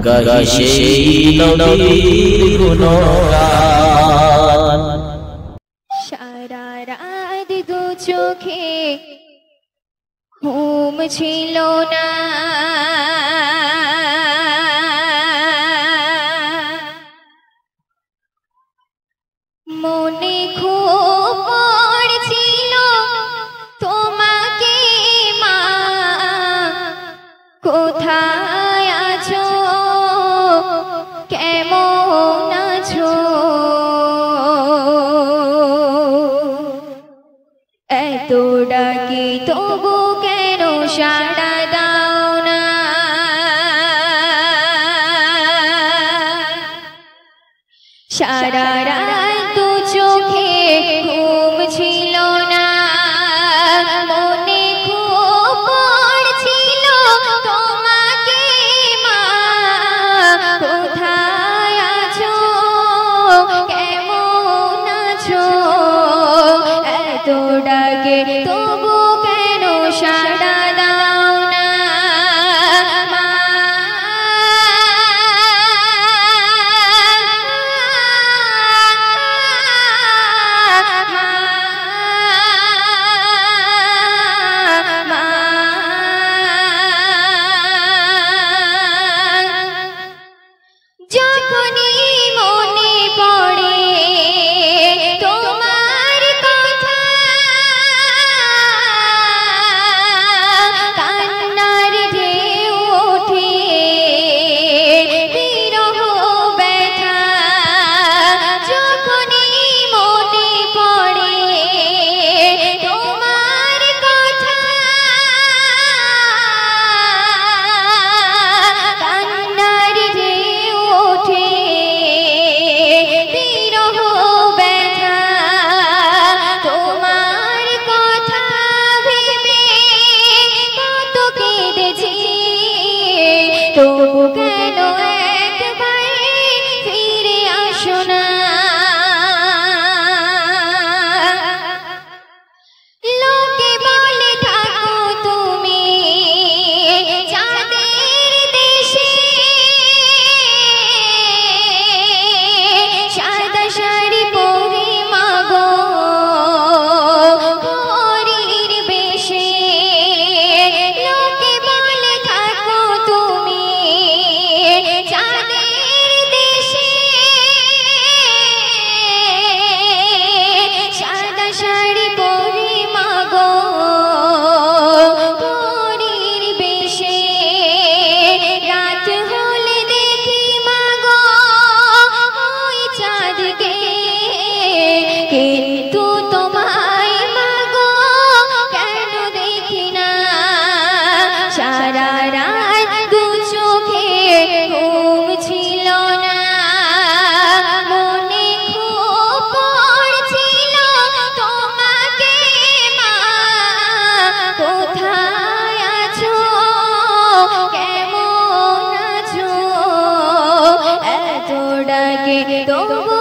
গাহি সেই নবীর গুণগান। সারা রাত দু চোখে ঘুম ছিল না, মনে খুব পড়ছিল তোমাকে মা, কোথায় আছো কেমন আছো, এত ডাকি তবু কেন সাড়া দাও না, সারা রাত দু চোখে ঘুম ছিল না, মনে খুব পড়ছিল তোমাকে মা, কোথায় আছো কেমন আছো, এত ডাকে তবু কেন সাড়া দাও না মা। যখনই মনে পড়ে তোমার কথা, কান্নার ঢেউ ওঠে বিরহ ব্যথা, যখনই মনে পড়ে তোমার কথা, কান্নার ঢেউ ওঠে বিরহ ব্যথা, তোমার কথা ভেবে কত কেঁদেছি, তবু কেন একবার ফিরে আসো না, লোকে বলে থাকো তুমি চাঁদের দেশে, সাদা শাড়ি পরে মাগো পরীর বেশে, লোকে বলে থাকো তুমি চাঁদের দেশে, সাদা শাড়ি পরে মাগো পরীর বেশে, রাত হলে দেখি মাগো ওই চাঁদকে, কিন্তু তোমায় মাগো কেন দেখি না, সারা রাত দু চোখে ঘুম ছিল না, মনে খুব পড়ছিল তোমাকে মা, কোথায় আছো কেমন আছো, এত ডাকে তবু